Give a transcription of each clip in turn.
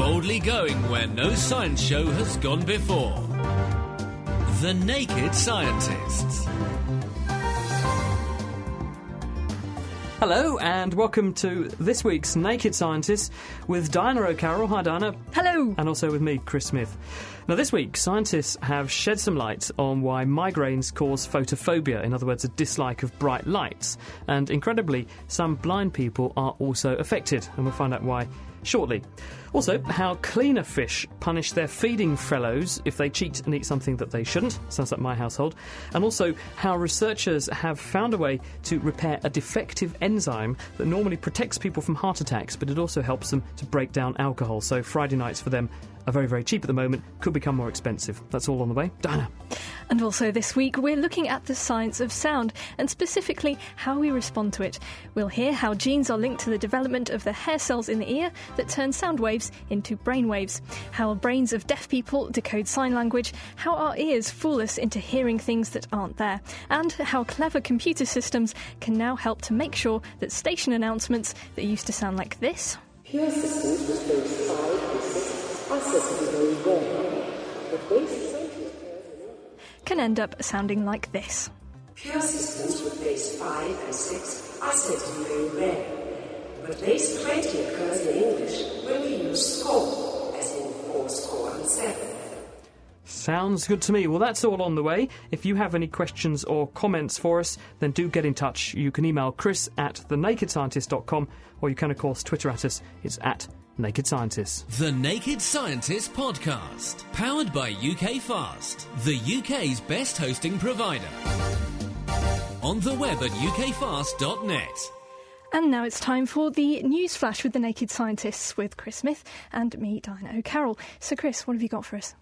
Boldly going where no science show has gone before. The Naked Scientists. Hello and welcome to this week's Naked Scientists with Diana O'Carroll. Hi Diana. Hello. And also with me, Chris Smith. Now this week, scientists have shed some light on why migraines cause photophobia, in other words, a dislike of bright lights. And incredibly, some blind people are also affected, and we'll find out why shortly. Also, how cleaner fish punish their feeding fellows if they cheat and eat something that they shouldn't. Sounds like my household. And also, how researchers have found a way to repair a defective enzyme that normally protects people from heart attacks, but it also helps them to break down alcohol. So Friday nights for them are very, very cheap at the moment, could become more expensive. That's all on the way. Diana. And also this week we're looking at the science of sound and specifically how we respond to it. We'll hear how genes are linked to the development of the hair cells in the ear that turn sound waves into brain waves, how brains of deaf people decode sign language, how our ears fool us into hearing things that aren't there, and how clever computer systems can now help to make sure that station announcements that used to sound like this Pure systems with phase 5 and 6 are said to be very rare, but waste can end up sounding like this. Pure systems with phase 5 and 6 are said to be very rare, but waste plenty occurs in English when we use score, as in 4 score and 7. Sounds good to me. Well, that's all on the way. If you have any questions or comments for us, then do get in touch. You can email chris@thenakedscientist.com, or you can, of course, Twitter at us. It's at Naked Scientists. The Naked Scientists podcast, powered by UK Fast, the UK's best hosting provider. On the web at ukfast.net. And now it's time for the news flash with the Naked Scientists with Chris Smith and me, Diana O'Carroll. So Chris, what have you got for us?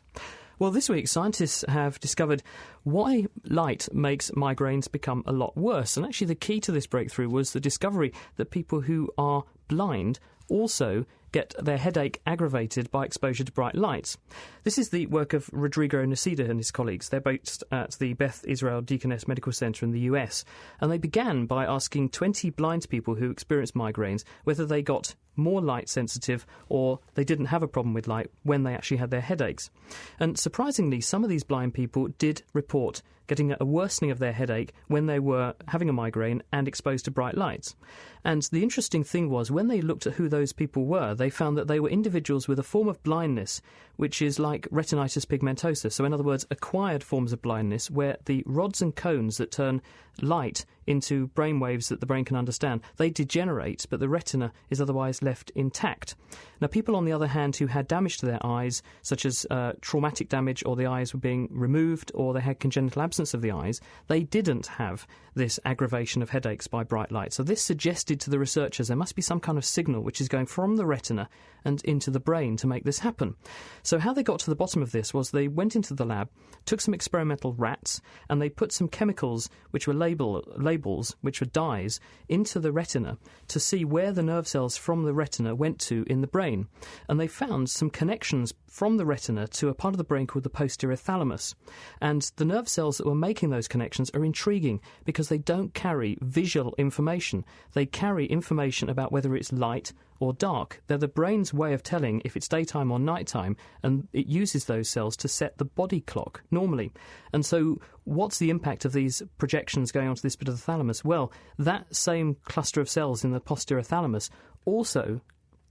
Well, this week, scientists have discovered why light makes migraines become a lot worse. And actually, the key to this breakthrough was the discovery that people who are blind also get their headache aggravated by exposure to bright lights. This is the work of Rodrigo Noceda and his colleagues. They're based at the Beth Israel Deaconess Medical Center in the US. And they began by asking 20 blind people who experienced migraines whether they got more light sensitive or they didn't have a problem with light when they actually had their headaches. And surprisingly, some of these blind people did report getting a worsening of their headache when they were having a migraine and exposed to bright lights. And the interesting thing was, when they looked at who those people were, they found that they were individuals with a form of blindness which is like retinitis pigmentosa. So in other words, acquired forms of blindness where the rods and cones that turn light into brain waves that the brain can understand, they degenerate, but the retina is otherwise left intact. Now, people, on the other hand, who had damage to their eyes, such as traumatic damage, or the eyes were being removed, or they had congenital absence of the eyes, they didn't have this aggravation of headaches by bright light. So this suggested to the researchers there must be some kind of signal which is going from the retina and into the brain to make this happen. So how they got to the bottom of this was they went into the lab, took some experimental rats, and they put some chemicals which were labels, which were dyes, into the retina to see where the nerve cells from the retina went to in the brain. And they found some connections from the retina to a part of the brain called the posterior thalamus. And the nerve cells that were making those connections are intriguing because they don't carry visual information. They carry information about whether it's light or dark. They're the brain's way of telling if it's daytime or nighttime, and it uses those cells to set the body clock normally. And so what's the impact of these projections going onto this bit of the thalamus? Well, that same cluster of cells in the posterior thalamus also,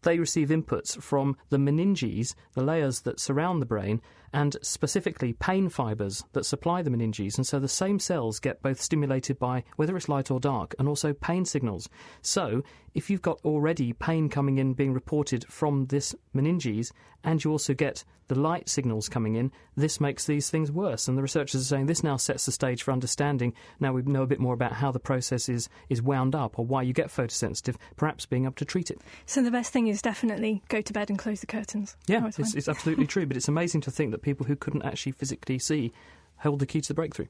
they receive inputs from the meninges, the layers that surround the brain, and specifically pain fibres that supply the meninges. And so the same cells get both stimulated by whether it's light or dark, and also pain signals. So if you've got already pain coming in being reported from this meninges, and you also get the light signals coming in, this makes these things worse. And the researchers are saying this now sets the stage for understanding. Now we know a bit more about how the process is wound up, or why you get photosensitive, perhaps being able to treat it. So the best thing is definitely go to bed and close the curtains. Yeah, it's absolutely true. But it's amazing to think that people who couldn't actually physically see held the key to the breakthrough.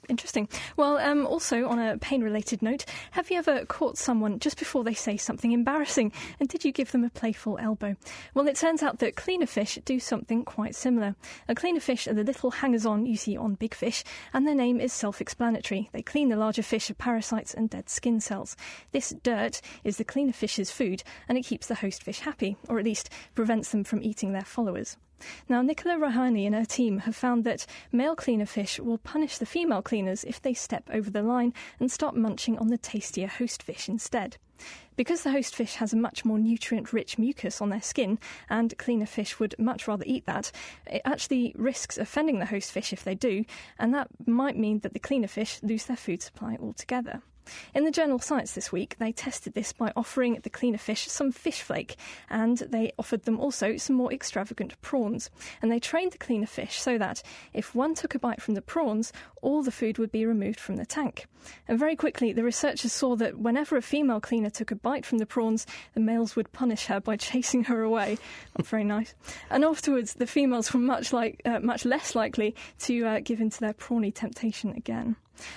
Interesting. Well, also on a pain-related note, have you ever caught someone just before they say something embarrassing, and did you give them a playful elbow? Well, it turns out that cleaner fish do something quite similar. Cleaner fish are the little hangers-on you see on big fish, and their name is self-explanatory. They clean the larger fish of parasites and dead skin cells. This dirt is the cleaner fish's food, and it keeps the host fish happy, or at least prevents them from eating their followers. Now, Nicola Rahani and her team have found that male cleaner fish will punish the female cleaners if they step over the line and start munching on the tastier host fish instead. Because the host fish has a much more nutrient-rich mucus on their skin, and cleaner fish would much rather eat that, it actually risks offending the host fish if they do, and that might mean that the cleaner fish lose their food supply altogether. In the journal Science this week, they tested this by offering the cleaner fish some fish flake, and they offered them also some more extravagant prawns. And they trained the cleaner fish so that if one took a bite from the prawns, all the food would be removed from the tank. And very quickly, the researchers saw that whenever a female cleaner took a bite from the prawns, the males would punish her by chasing her away. Not very nice. And afterwards, the females were much less likely to give in to their prawny temptation again.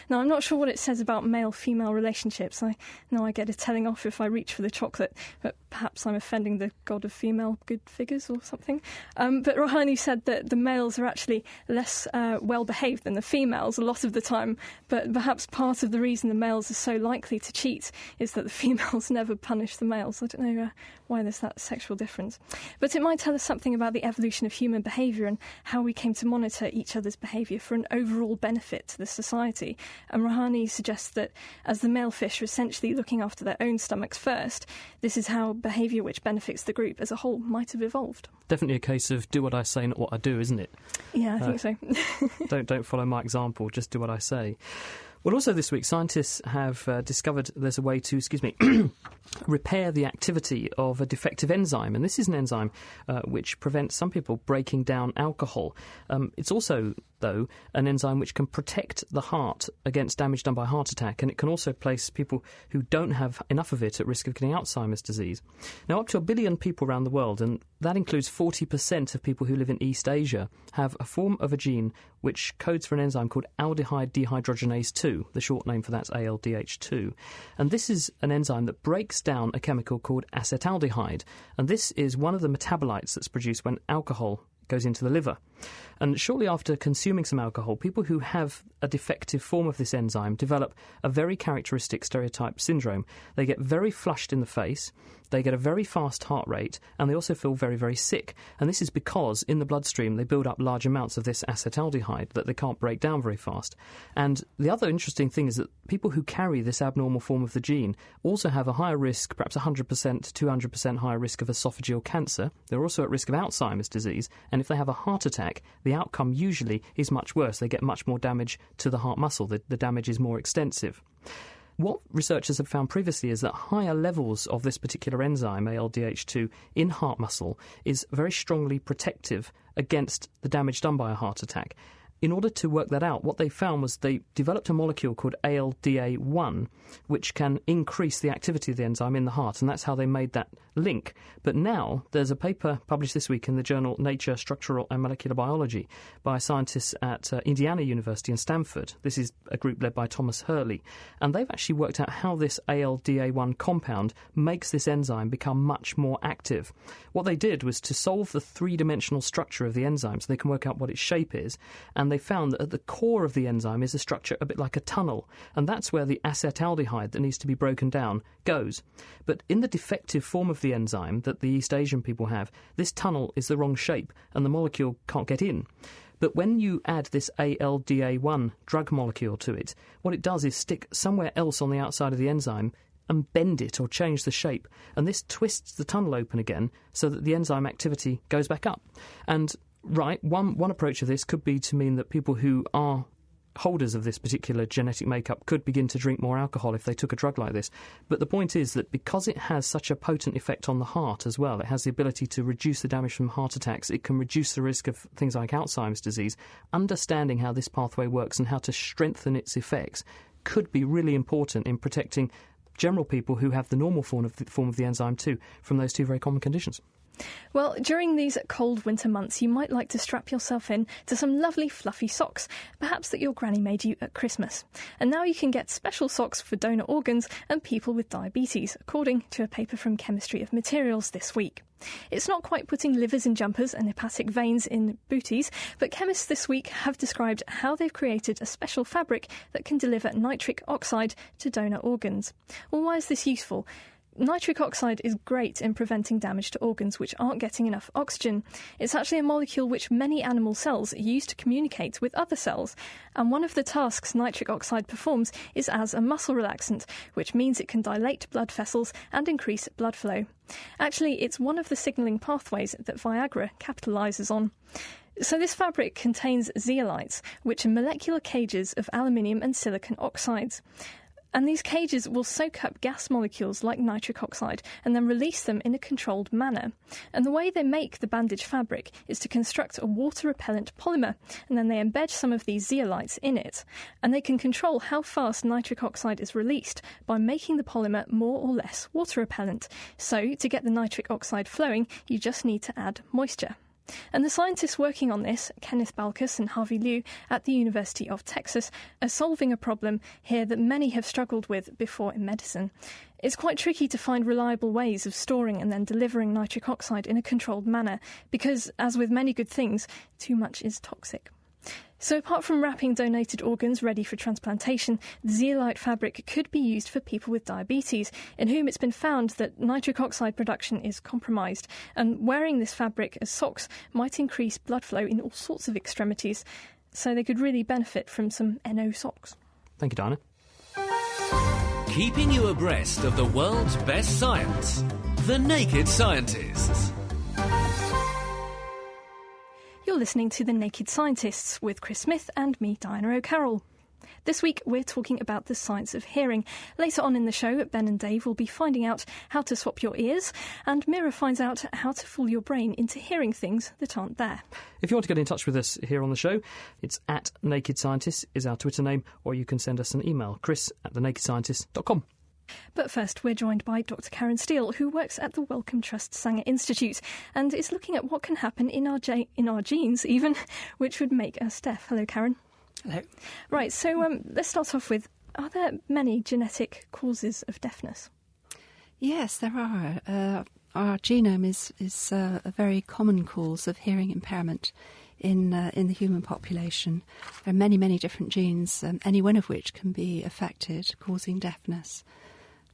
Now, I'm not sure what it says about male-female relationships. I know I get a telling off if I reach for the chocolate, but perhaps I'm offending the god of female good figures or something. But Rahani said that the males are actually less well-behaved than the females a lot of the time, but perhaps part of the reason the males are so likely to cheat is that the females never punish the males. I don't know why there's that sexual difference. But it might tell us something about the evolution of human behaviour and how we came to monitor each other's behaviour for an overall benefit to the society. And Rahani suggests that as the male fish are essentially looking after their own stomachs first, this is how behaviour which benefits the group as a whole might have evolved. Definitely a case of do what I say, not what I do, isn't it? Yeah, I think so. Don't follow my example, just do what I say. Well, also this week, scientists have discovered there's a way to, repair the activity of a defective enzyme. And this is an enzyme which prevents some people breaking down alcohol. It's also, though, an enzyme which can protect the heart against damage done by heart attack, and it can also place people who don't have enough of it at risk of getting Alzheimer's disease. Now, up to 1 billion people around the world, and that includes 40% of people who live in East Asia, have a form of a gene which codes for an enzyme called aldehyde dehydrogenase 2. The short name for that's ALDH2. And this is an enzyme that breaks down a chemical called acetaldehyde. And this is one of the metabolites that's produced when alcohol goes into the liver. And shortly after consuming some alcohol, people who have a defective form of this enzyme develop a very characteristic stereotype syndrome. They get very flushed in the face, they get a very fast heart rate, and they also feel very, very sick. And this is because in the bloodstream they build up large amounts of this acetaldehyde that they can't break down very fast. And the other interesting thing is that people who carry this abnormal form of the gene also have a higher risk, perhaps 100% to 200% higher risk of esophageal cancer. They're also at risk of Alzheimer's disease, and if they have a heart attack, the outcome usually is much worse. They get much more damage to the heart muscle. The damage is more extensive. What researchers have found previously is that higher levels of this particular enzyme, ALDH2, in heart muscle is very strongly protective against the damage done by a heart attack. In order to work that out, what they found was they developed a molecule called ALDA1, which can increase the activity of the enzyme in the heart, and that's how they made that link. But now there's a paper published this week in the journal Nature Structural and Molecular Biology by scientists at Indiana University and Stanford. This is a group led by Thomas Hurley, and they've actually worked out how this ALDA1 compound makes this enzyme become much more active. What they did was to solve the three-dimensional structure of the enzyme so they can work out what its shape is, and they found that at the core of the enzyme is a structure a bit like a tunnel, and that's where the acetaldehyde that needs to be broken down goes. But in the defective form of the enzyme that the East Asian people have, this tunnel is the wrong shape and the molecule can't get in. But when you add this ALDA1 drug molecule to it, what it does is stick somewhere else on the outside of the enzyme and bend it or change the shape, and this twists the tunnel open again so that the enzyme activity goes back up. And right, one approach of this could be to mean that people who are holders of this particular genetic makeup could begin to drink more alcohol if they took a drug like this. But the point is that because it has such a potent effect on the heart as well, it has the ability to reduce the damage from heart attacks, it can reduce the risk of things like Alzheimer's disease. Understanding how this pathway works and how to strengthen its effects could be really important in protecting general people who have the normal form of the enzyme too from those two very common conditions. Well, during these cold winter months, you might like to strap yourself in to some lovely fluffy socks, perhaps that your granny made you at Christmas. And now you can get special socks for donor organs and people with diabetes, according to a paper from Chemistry of Materials this week. It's not quite putting livers in jumpers and hepatic veins in booties, but chemists this week have described how they've created a special fabric that can deliver nitric oxide to donor organs. Well, why is this useful? Nitric oxide is great in preventing damage to organs which aren't getting enough oxygen. It's actually a molecule which many animal cells use to communicate with other cells, and one of the tasks nitric oxide performs is as a muscle relaxant, which means it can dilate blood vessels and increase blood flow. Actually, it's one of the signalling pathways that Viagra capitalises on. So this fabric contains zeolites, which are molecular cages of aluminium and silicon oxides. And these cages will soak up gas molecules like nitric oxide and then release them in a controlled manner. And the way they make the bandage fabric is to construct a water-repellent polymer, and then they embed some of these zeolites in it. And they can control how fast nitric oxide is released by making the polymer more or less water-repellent. So, to get the nitric oxide flowing, you just need to add moisture. And the scientists working on this, Kenneth Balkus and Harvey Liu at the University of Texas, are solving a problem here that many have struggled with before in medicine. It's quite tricky to find reliable ways of storing and then delivering nitric oxide in a controlled manner because, as with many good things, too much is toxic. So apart from wrapping donated organs ready for transplantation, the zeolite fabric could be used for people with diabetes, in whom it's been found that nitric oxide production is compromised, and wearing this fabric as socks might increase blood flow in all sorts of extremities, so they could really benefit from some NO socks. Thank you, Diana. Keeping you abreast of the world's best science, The Naked Scientists. You're listening to The Naked Scientists with Chris Smith and me, Diana O'Carroll. This week we're talking about the science of hearing. Later on in the show, Ben and Dave will be finding out how to swap your ears, and Mira finds out how to fool your brain into hearing things that aren't there. If you want to get in touch with us here on the show, it's at Naked Scientists is our Twitter name, or you can send us an email, chris@thenakedscientist.com. But first, we're joined by Dr. Karen Steele, who works at the Wellcome Trust Sanger Institute and is looking at what can happen in our genes, even, which would make us deaf. Hello, Karen. Hello. Right, so let's start off with, are there many genetic causes of deafness? Yes, there are. Our genome is a very common cause of hearing impairment in the human population. There are many, many different genes, any one of which can be affected, causing deafness.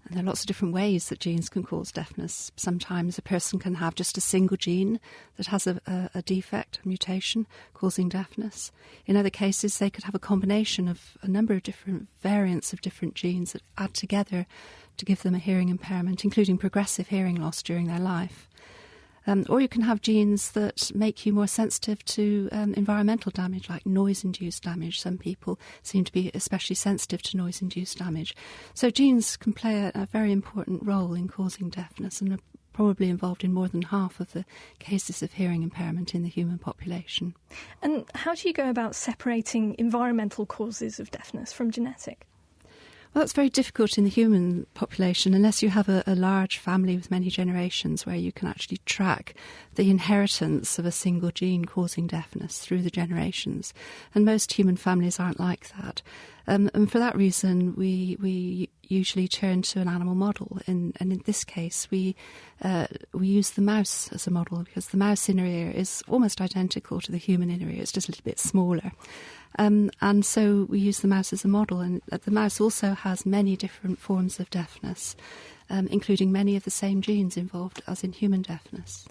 And there are lots of different ways that genes can cause deafness. Sometimes a person can have just a single gene that has a defect, a mutation, causing deafness. In other cases, they could have a combination of a number of different variants of different genes that add together to give them a hearing impairment, including progressive hearing loss during their life. Or you can have genes that make you more sensitive to environmental damage, like noise-induced damage. Some people seem to be especially sensitive to noise-induced damage. So genes can play a very important role in causing deafness and are probably involved in more than half of the cases of hearing impairment in the human population. And how do you go about separating environmental causes of deafness from genetic? Well, that's very difficult in the human population unless you have a large family with many generations where you can actually track the inheritance of a single gene causing deafness through the generations. And most human families aren't like that. And for that reason, we usually turn to an animal model. And in this case, we use the mouse as a model because the mouse inner ear is almost identical to the human inner ear. It's just a little bit smaller. And so we use the mouse as a model. And the mouse also has many different forms of deafness, including many of the same genes involved as in human deafness.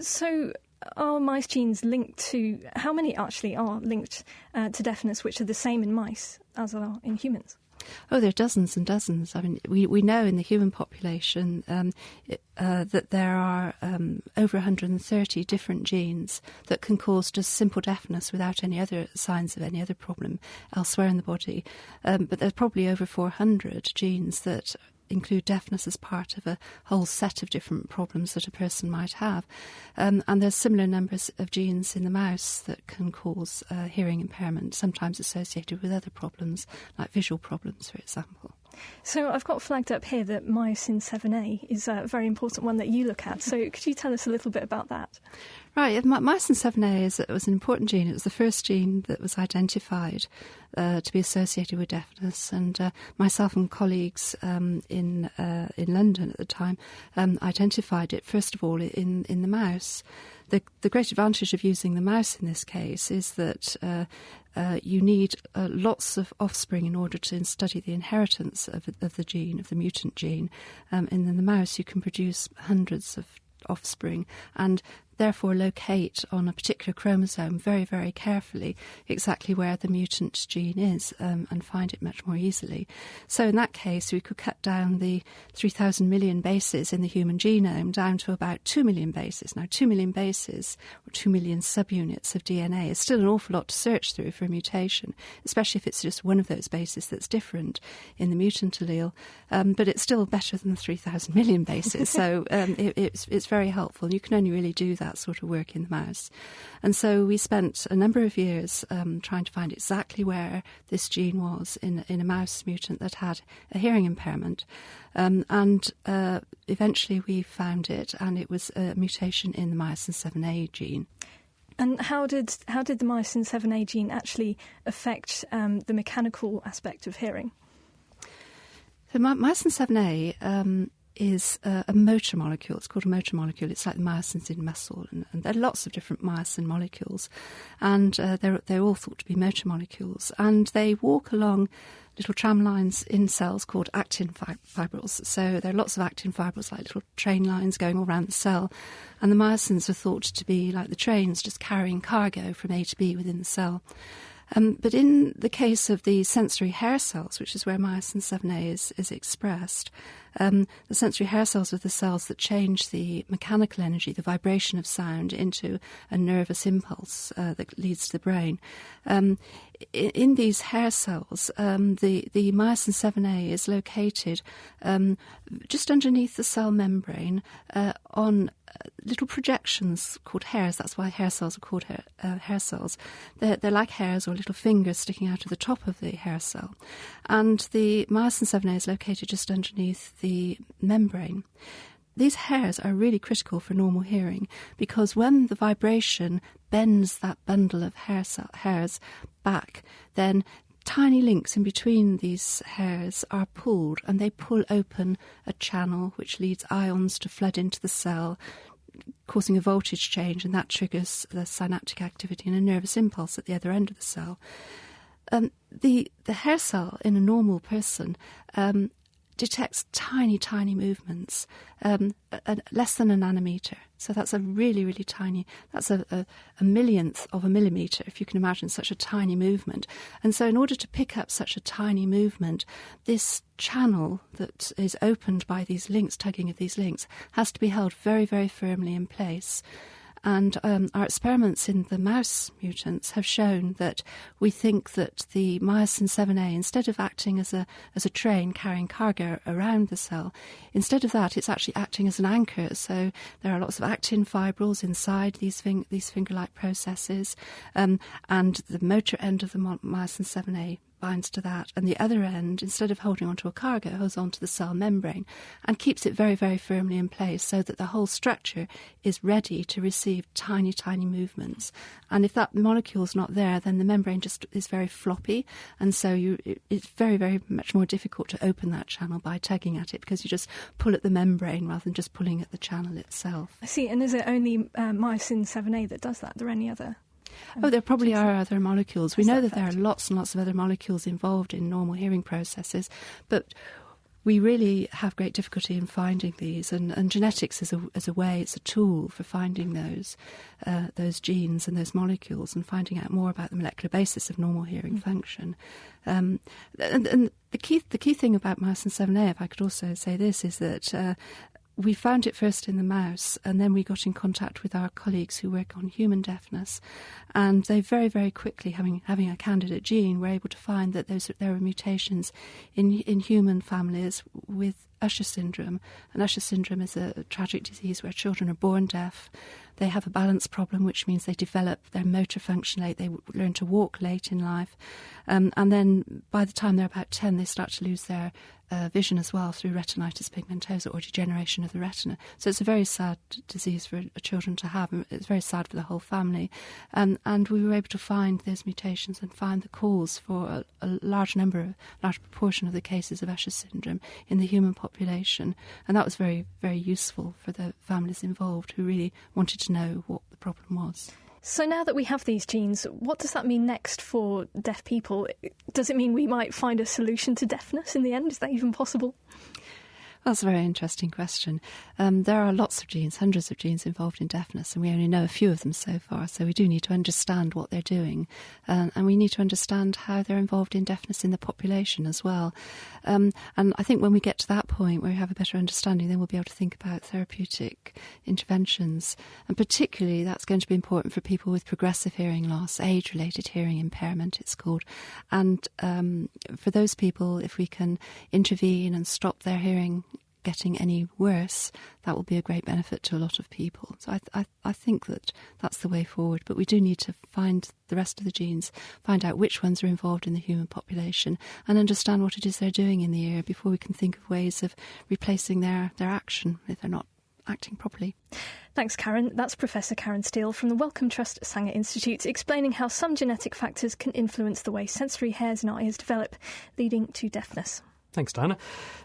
So are mice genes linked to, how many actually are linked to deafness which are the same in mice as are in humans? Oh, there are dozens and dozens. I mean, we know in the human population that there are over 130 different genes that can cause just simple deafness without any other signs of any other problem elsewhere in the body. But there's probably over 400 genes that include deafness as part of a whole set of different problems that a person might have. And there's similar numbers of genes in the mouse that can cause hearing impairment, sometimes associated with other problems, like visual problems, for example. So I've got flagged up here that myosin 7A is a very important one that you look at. So could you tell us a little bit about that? Right, myosin 7A was an important gene. It was the first gene that was identified to be associated with deafness, and myself and colleagues in London at the time identified it first of all in the mouse. The great advantage of using the mouse in this case is that you need lots of offspring in order to study the inheritance of the gene, of the mutant gene. And in the mouse, you can produce hundreds of offspring and therefore locate on a particular chromosome very, very carefully exactly where the mutant gene is and find it much more easily. So in that case, we could cut down the 3,000 million bases in the human genome down to about 2 million bases. Now, 2 million bases, or 2 million subunits of DNA, is still an awful lot to search through for a mutation, especially if it's just one of those bases that's different in the mutant allele. But it's still better than the 3,000 million bases, so it's very helpful. You can only really do that sort of work in the mouse. And so we spent a number of years trying to find exactly where this gene was in a mouse mutant that had a hearing impairment. And eventually we found it, and it was a mutation in the myosin 7A gene. And how did the myosin 7A gene actually affect the mechanical aspect of hearing? So myosin 7A is a motor molecule. It's called a motor molecule. It's like the myosins in muscle, and there are lots of different myosin molecules, and they're all thought to be motor molecules, and they walk along little tram lines in cells called actin fibrils. So there are lots of actin fibrils, like little train lines going all around the cell, and the myosins are thought to be like the trains, just carrying cargo from A to B within the cell. But in the case of the sensory hair cells, which is where myosin 7A is expressed, the sensory hair cells are the cells that change the mechanical energy, the vibration of sound, into a nervous impulse that leads to the brain. In these hair cells, the myosin 7A is located just underneath the cell membrane on little projections called hairs. That's why hair cells are called hair cells. They're like hairs or little fingers sticking out of the top of the hair cell. And the myosin 7A is located just underneath the membrane. These hairs are really critical for normal hearing because when the vibration bends that bundle of hairs back, then tiny links in between these hairs are pulled, and they pull open a channel which leads ions to flood into the cell, causing a voltage change, and that triggers the synaptic activity and a nervous impulse at the other end of the cell. The hair cell in a normal person detects tiny, tiny movements, less than a nanometer. So that's a really, really tiny, that's a millionth of a millimetre, if you can imagine such a tiny movement. And so in order to pick up such a tiny movement, this channel that is opened by these links, tugging of these links, has to be held very, very firmly in place. And our experiments in the mouse mutants have shown that we think that the myosin 7A, instead of acting as a train carrying cargo around the cell, instead of that, it's actually acting as an anchor. So there are lots of actin fibrils inside these finger-like processes, and the motor end of the myosin 7A binds to that, and the other end, instead of holding onto a cargo, holds onto the cell membrane and keeps it very, very firmly in place so that the whole structure is ready to receive tiny, tiny movements. And if that molecule's not there, then the membrane just is very floppy, and so it's very, very much more difficult to open that channel by tugging at it, because you just pull at the membrane rather than just pulling at the channel itself. I see, and is it only myosin 7A that does that? Are there any other? There probably are other molecules. We know that there are lots and lots of other molecules involved in normal hearing processes, but we really have great difficulty in finding these, and genetics is a way, it's a tool for finding those genes and those molecules and finding out more about the molecular basis of normal hearing function. And the key thing about myosin 7A, if I could also say this, is that we found it first in the mouse, and then we got in contact with our colleagues who work on human deafness, and they very, very quickly, having a candidate gene, were able to find that there were mutations in human families with Usher syndrome. And Usher syndrome is a tragic disease where children are born deaf. They have a balance problem, which means they develop their motor function late. They learn to walk late in life. And then by the time they're about 10, they start to lose their vision as well through retinitis pigmentosa or degeneration of the retina. So it's a very sad disease for children to have, and it's very sad for the whole family. And we were able to find those mutations and find the cause for a large proportion of the cases of Usher syndrome in the human population. And that was very, very useful for the families involved who really wanted to know what the problem was. So now that we have these genes, what does that mean next for deaf people? Does it mean we might find a solution to deafness in the end? Is that even possible? That's a very interesting question. There are lots of genes, hundreds of genes involved in deafness, and we only know a few of them so far, so we do need to understand what they're doing. And we need to understand how they're involved in deafness in the population as well. And I think when we get to that point where we have a better understanding, then we'll be able to think about therapeutic interventions. And particularly that's going to be important for people with progressive hearing loss, age-related hearing impairment it's called. And for those people, if we can intervene and stop their hearing getting any worse, that will be a great benefit to a lot of people. So I think that that's the way forward. But we do need to find the rest of the genes, find out which ones are involved in the human population, and understand what it is they're doing in the ear before we can think of ways of replacing their action if they're not acting properly. Thanks, Karen. That's Professor Karen Steele from the Wellcome Trust Sanger Institute, explaining how some genetic factors can influence the way sensory hairs in our ears develop, leading to deafness. Thanks, Diana.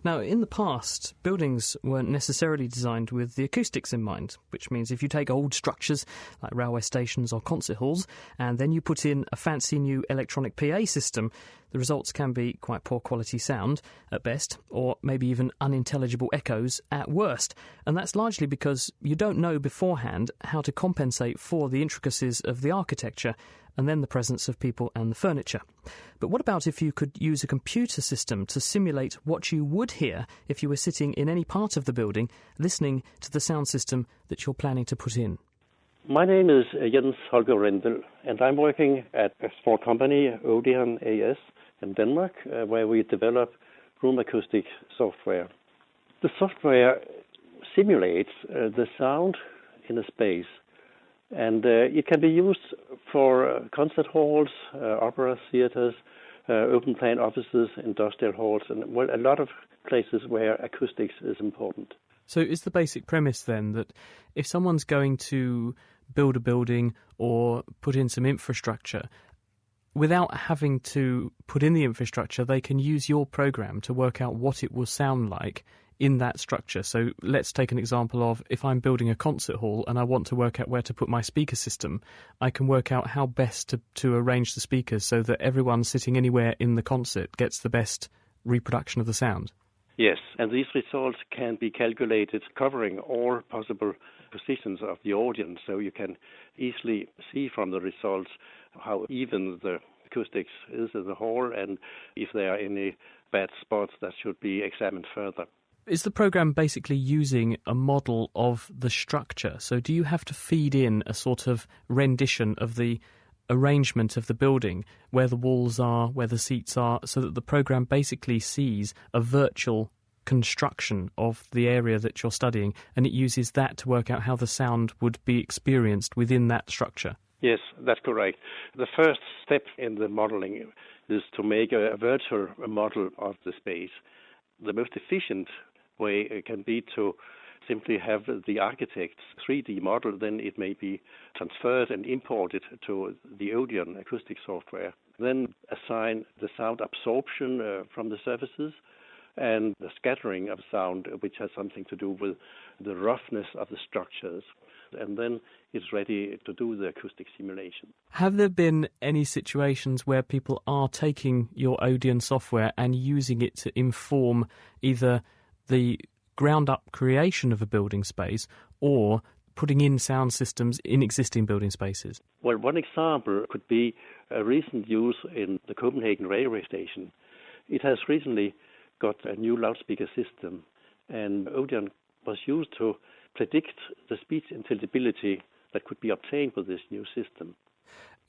Now, in the past, buildings weren't necessarily designed with the acoustics in mind, which means if you take old structures like railway stations or concert halls and then you put in a fancy new electronic PA system, the results can be quite poor quality sound at best, or maybe even unintelligible echoes at worst. And that's largely because you don't know beforehand how to compensate for the intricacies of the architecture and then the presence of people and the furniture. But what about if you could use a computer system to simulate what you would hear if you were sitting in any part of the building listening to the sound system that you're planning to put in? My name is Jens Holger Rendel, and I'm working at a small company, Odeon AS, in Denmark, where we develop room acoustic software. The software simulates the sound in a space, and it can be used for concert halls, opera theaters, open plan offices, industrial halls, and a lot of places where acoustics is important. So is the basic premise then that if someone's going to build a building or put in some infrastructure, without having to put in the infrastructure, they can use your program to work out what it will sound like in that structure? So let's take an example of if I'm building a concert hall and I want to work out where to put my speaker system, I can work out how best to arrange the speakers so that everyone sitting anywhere in the concert gets the best reproduction of the sound. Yes, and these results can be calculated covering all possible positions of the audience, so you can easily see from the results how even the acoustics is in the hall and if there are any bad spots that should be examined further. Is the program basically using a model of the structure? So do you have to feed in a sort of rendition of the arrangement of the building, where the walls are, where the seats are, so that the program basically sees a virtual construction of the area that you're studying, and it uses that to work out how the sound would be experienced within that structure? Yes, that's correct. The first step in the modeling is to make a virtual model of the space. The most efficient way can be to simply have the architect's 3D model, then it may be transferred and imported to the Odeon acoustic software. Then assign the sound absorption from the surfaces and the scattering of sound, which has something to do with the roughness of the structures. And then it's ready to do the acoustic simulation. Have there been any situations where people are taking your Odeon software and using it to inform either the ground-up creation of a building space or putting in sound systems in existing building spaces? Well, one example could be a recent use in the Copenhagen railway station. It has recently got a new loudspeaker system, and Odeon was used to predict the speech intelligibility that could be obtained with this new system.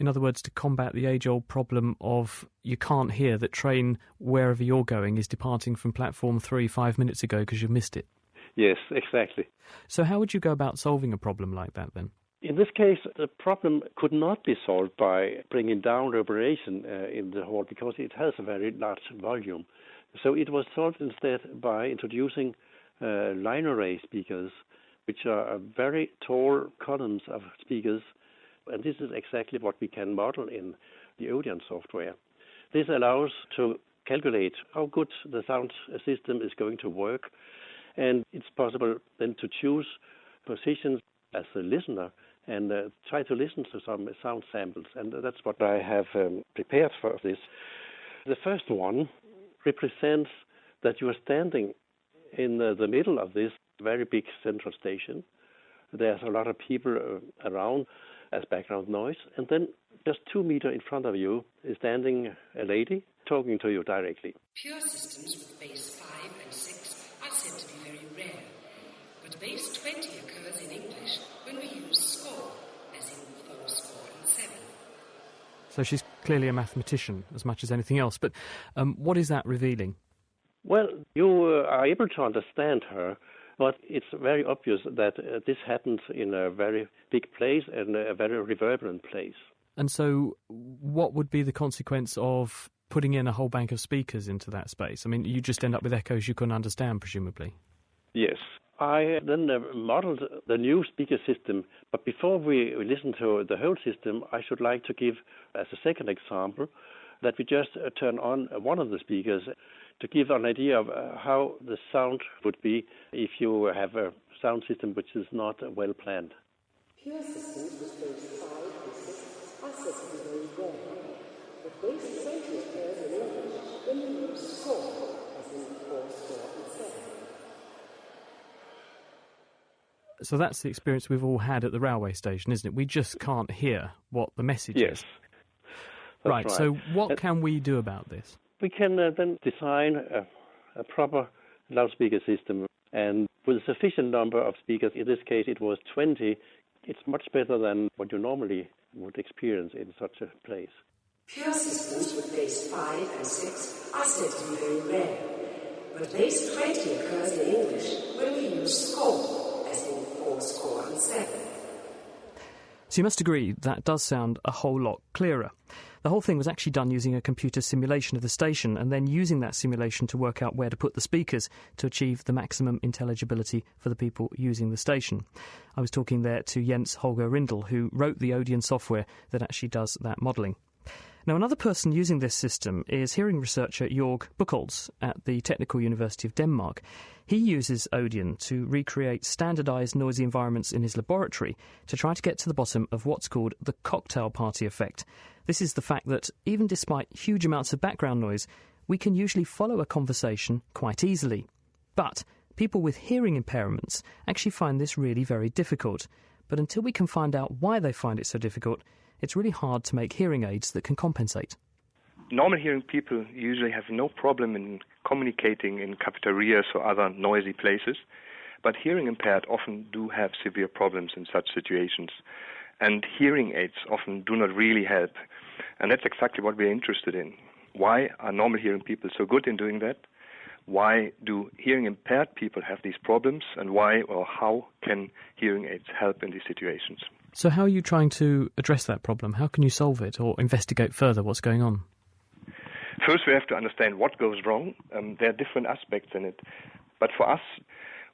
In other words, to combat the age-old problem of you can't hear that train wherever you're going is departing from platform 3 5 minutes ago because you've missed it. Yes, exactly. So how would you go about solving a problem like that then? In this case, the problem could not be solved by bringing down reverberation in the hall because it has a very large volume. So it was solved instead by introducing line array speakers, which are very tall columns of speakers, and this is exactly what we can model in the Odeon software. This allows to calculate how good the sound system is going to work, and it's possible then to choose positions as a listener and try to listen to some sound samples, and that's what I have prepared for this. The first one represents that you are standing in the middle of this very big central station. There's a lot of people around as background noise, and then just 2 meters in front of you is standing a lady talking to you directly. Pure systems with base 5 and 6 are said to be very rare, but base 20 occurs in English when we use score, as in 4 score and 7. So she's clearly a mathematician as much as anything else, but what is that revealing? Well, you are able to understand her, but it's very obvious that this happens in a very big place and a very reverberant place. And so what would be the consequence of putting in a whole bank of speakers into that space? I mean, you just end up with echoes you couldn't understand, presumably. Yes. I then modeled the new speaker system, but before we listen to the whole system, I should like to give, as a second example, that we just turn on one of the speakers to give an idea of how the sound would be if you have a sound system which is not well planned. Pure systems with base 5 and 6 are said to be very rare, but base 20 occurs in English when we use score, as in 4 score and 7. So that's the experience we've all had at the railway station, isn't it? We just can't hear what the message is. Right, so what can we do about this? We can then design a proper loudspeaker system, and with a sufficient number of speakers, in this case it was 20, it's much better than what you normally would experience in such a place. Pure systems with base 5 and 6 are said to be very rare, but base 20 occurs in English when we use score, as in 4 score and 7. So you must agree that does sound a whole lot clearer. The whole thing was actually done using a computer simulation of the station and then using that simulation to work out where to put the speakers to achieve the maximum intelligibility for the people using the station. I was talking there to Jens Holger Rindel, who wrote the Odeon software that actually does that modelling. Now, another person using this system is hearing researcher Jorg Buchholz at the Technical University of Denmark. He uses Odeon to recreate standardised noisy environments in his laboratory to try to get to the bottom of what's called the cocktail party effect. This is the fact that even despite huge amounts of background noise, we can usually follow a conversation quite easily. But people with hearing impairments actually find this really very difficult. But until we can find out why they find it so difficult, it's really hard to make hearing aids that can compensate. Normal hearing people usually have no problem in communicating in cafeterias or other noisy places, but hearing impaired often do have severe problems in such situations. And hearing aids often do not really help. And that's exactly what we're interested in. Why are normal hearing people so good in doing that? Why do hearing impaired people have these problems? And why or how can hearing aids help in these situations? So how are you trying to address that problem? How can you solve it or investigate further what's going on? First, we have to understand what goes wrong. There are different aspects in it. But for us,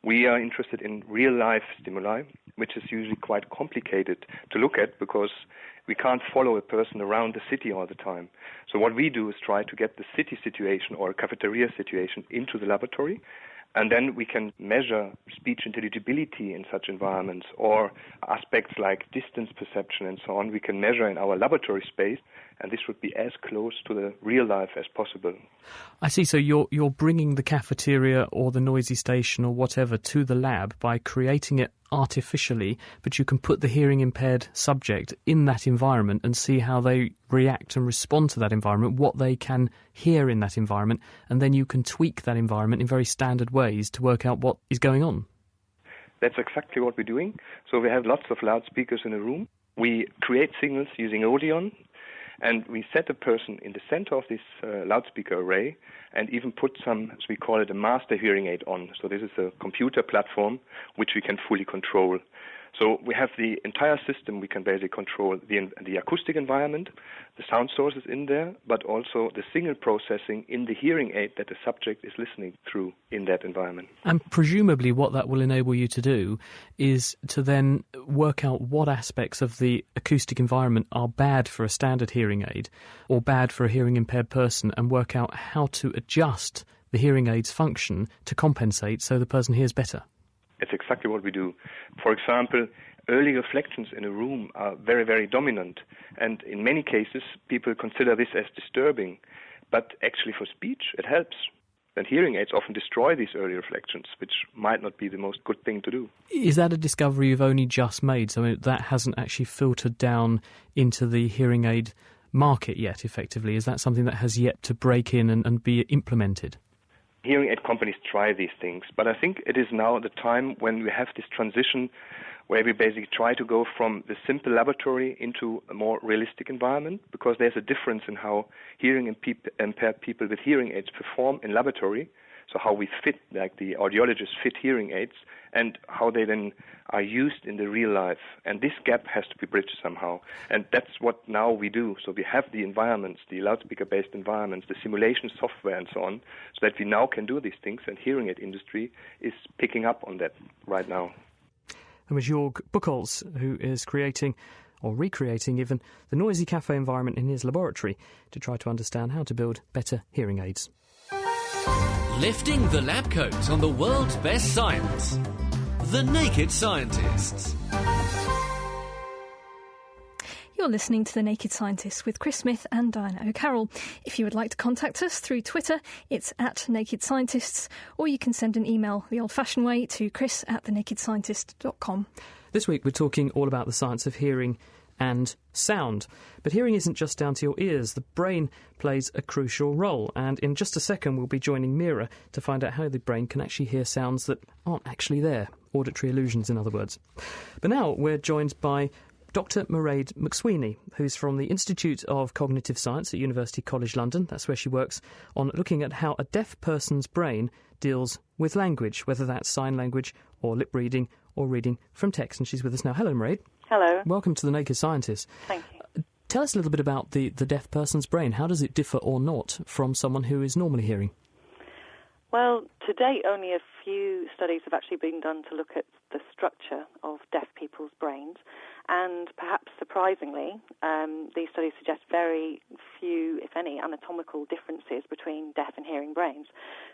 we are interested in real-life stimuli, which is usually quite complicated to look at because we can't follow a person around the city all the time. So what we do is try to get the city situation or a cafeteria situation into the laboratory, and then we can measure speech intelligibility in such environments or aspects like distance perception and so on. We can measure in our laboratory space, and this would be as close to the real life as possible. I see. So you're bringing the cafeteria or the noisy station or whatever to the lab by creating it artificially, but you can put the hearing impaired subject in that environment and see how they react and respond to that environment, what they can hear in that environment, and then you can tweak that environment in very standard ways to work out what is going on. That's exactly what we're doing. So we have lots of loudspeakers in a room. We create signals using Odeon, and we set a person in the center of this loudspeaker array and even put some, as we call it, a master hearing aid on. So this is a computer platform which we can fully control. So we have the entire system. We can basically control the acoustic environment, the sound sources in there, but also the signal processing in the hearing aid that the subject is listening through in that environment. And presumably what that will enable you to do is to then work out what aspects of the acoustic environment are bad for a standard hearing aid or bad for a hearing impaired person, and work out how to adjust the hearing aid's function to compensate so the person hears better. It's exactly what we do. For example, early reflections in a room are very, very dominant, and in many cases people consider this as disturbing, but actually for speech it helps. And hearing aids often destroy these early reflections, which might not be the most good thing to do. Is that a discovery you've only just made? So that hasn't actually filtered down into the hearing aid market yet, effectively? Is that something that has yet to break in and be implemented? Hearing aid companies try these things, but I think it is now the time when we have this transition where we basically try to go from the simple laboratory into a more realistic environment, because there's a difference in how hearing impaired people with hearing aids perform in laboratory, so how we fit, like the audiologists fit hearing aids, and how they then are used in the real life. And this gap has to be bridged somehow. And that's what now we do. So we have the environments, the loudspeaker-based environments, the simulation software and so on, so that we now can do these things, and hearing aid industry is picking up on that right now. That was Jörg Buchholz, who is creating, or recreating even, the noisy cafe environment in his laboratory to try to understand how to build better hearing aids. Lifting the lab coat on the world's best science. The Naked Scientists. You're listening to The Naked Scientists with Chris Smith and Diana O'Carroll. If you would like to contact us through Twitter, it's @NakedScientists, or you can send an email the old-fashioned way to chris@thenakedscientist.com. This week we're talking all about the science of hearing and sound. But hearing isn't just down to your ears. The brain plays a crucial role. And in just a second we'll be joining Mira to find out how the brain can actually hear sounds that aren't actually there. Auditory illusions, in other words. But now we're joined by Dr Mairead McSweeney, who's from the Institute of Cognitive Science at University College London. That's where she works on looking at how a deaf person's brain deals with language, whether that's sign language or lip reading or reading from text. And she's with us now. Hello, Mairead. Hello. Welcome to The Naked Scientist. Thank you. Tell us a little bit about the deaf person's brain. How does it differ or not from someone who is normally hearing? Well, to date, only a few studies have actually been done to look at the structure of deaf people's brains. And perhaps surprisingly, these studies suggest very few, if any, anatomical differences between deaf and hearing brains.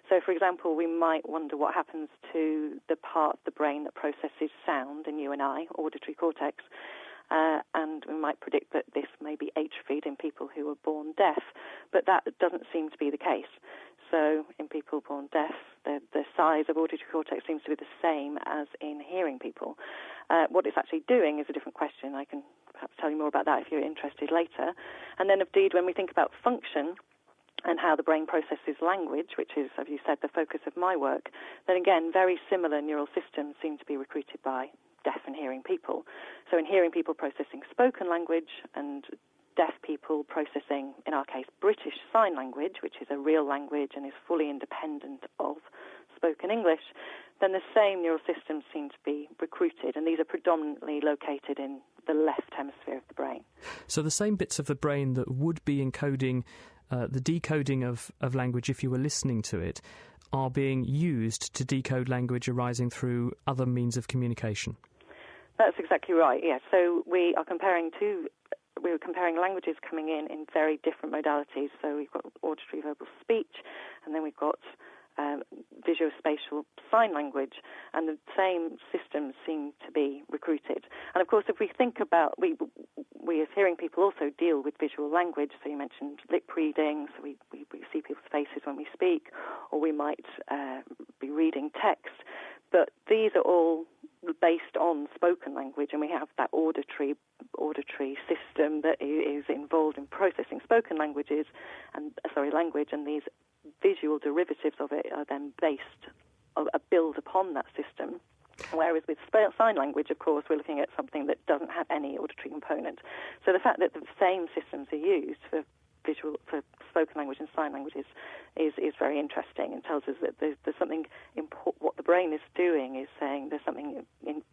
So, for example, we might wonder what happens to the part of the brain that processes sound in you and I, auditory cortex, and we might predict that this may be atrophied in people who are born deaf, but that doesn't seem to be the case. So in people born deaf, the size of auditory cortex seems to be the same as in hearing people. What it's actually doing is a different question. I can perhaps tell you more about that if you're interested later. And then indeed, when we think about function and how the brain processes language, which is, as you said, the focus of my work, then again, very similar neural systems seem to be recruited by deaf and hearing people. So in hearing people processing spoken language and deaf people processing, in our case, British Sign Language, which is a real language and is fully independent of spoken English, then the same neural systems seem to be recruited, and these are predominantly located in the left hemisphere of the brain. So the same bits of the brain that would be encoding the decoding of language if you were listening to it are being used to decode language arising through other means of communication. That's exactly right, yes. So we were comparing languages coming in very different modalities. So we've got auditory verbal speech, and then we've got visuospatial sign language, and the same systems seem to be recruited. And of course, if we think about, we as hearing people also deal with visual language. So you mentioned lip reading, so we see people's faces when we speak, or we might be reading text. But these are all based on spoken language, and we have that auditory system that is involved in processing spoken language, and these visual derivatives of it are then built upon that system. Whereas with sign language, of course, we're looking at something that doesn't have any auditory component. So the fact that the same systems are used for spoken language and sign language is very interesting, and tells us that there's something what the brain is doing is saying there's something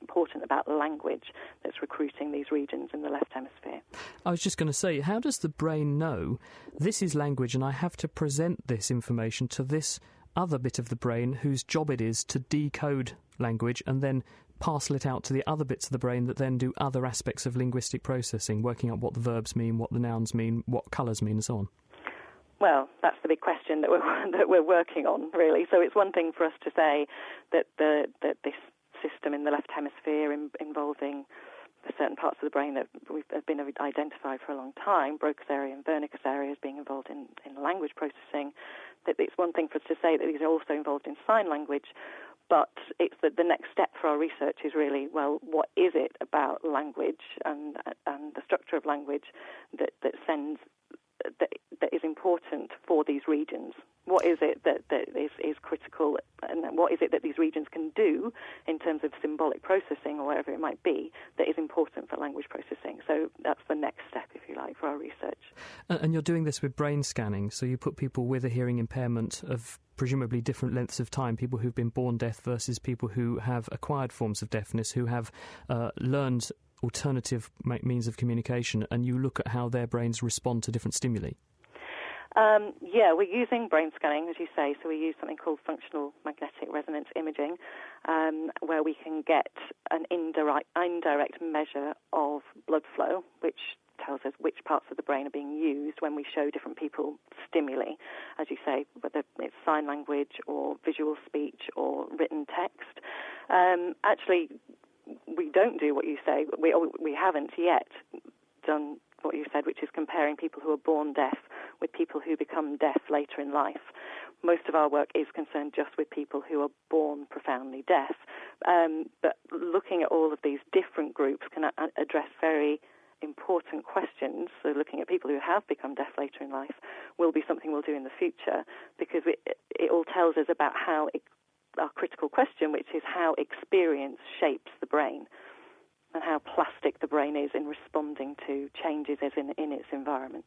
important about language that's recruiting these regions in the left hemisphere. I was just going to say, how does the brain know this is language and I have to present this information to this other bit of the brain whose job it is to decode language and then parcel it out to the other bits of the brain that then do other aspects of linguistic processing, working out what the verbs mean, what the nouns mean, what colours mean, and so on? Well, that's the big question that we're working on, really. So it's one thing for us to say that this system in the left hemisphere involving certain parts of the brain that have been identified for a long time, Broca's area and Wernicke's area, as being involved in language processing. That it's one thing for us to say that these are also involved in sign language, but it's the next step for our research is really, well, what is it about language and the structure of language that is important for these regions? What is it that is critical, and what is it that these regions can do in terms of symbolic processing or whatever it might be that is important for language processing? So that's the next step, if you like, for our research. And you're doing this with brain scanning, so you put people with a hearing impairment of presumably different lengths of time, people who've been born deaf versus people who have acquired forms of deafness, who have learned alternative means of communication, and you look at how their brains respond to different stimuli. We're using brain scanning, as you say, so we use something called functional magnetic resonance imaging, where we can get an indirect measure of blood flow, which tells us which parts of the brain are being used when we show different people stimuli, as you say, whether it's sign language or visual speech or written text. Actually, we don't do what you say. We haven't yet done what you said, which is comparing people who are born deaf with people who become deaf later in life. Most of our work is concerned just with people who are born profoundly deaf. But looking at all of these different groups can address very important questions. So looking at people who have become deaf later in life will be something we'll do in the future, because it all tells us about how our critical question, which is how experience shapes the brain and how plastic the brain is in responding to changes in its environment.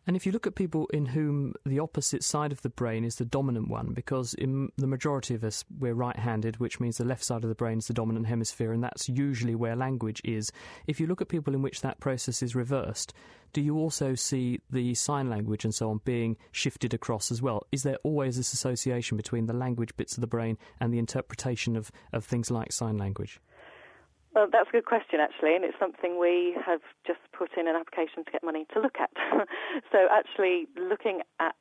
And if you look at people in whom the opposite side of the brain is the dominant one, because in the majority of us, we're right-handed, which means the left side of the brain is the dominant hemisphere, and that's usually where language is. If you look at people in which that process is reversed, do you also see the sign language and so on being shifted across as well? Is there always this association between the language bits of the brain and the interpretation of things like sign language? Well, that's a good question, actually, and it's something we have just put in an application to get money to look at. So actually looking at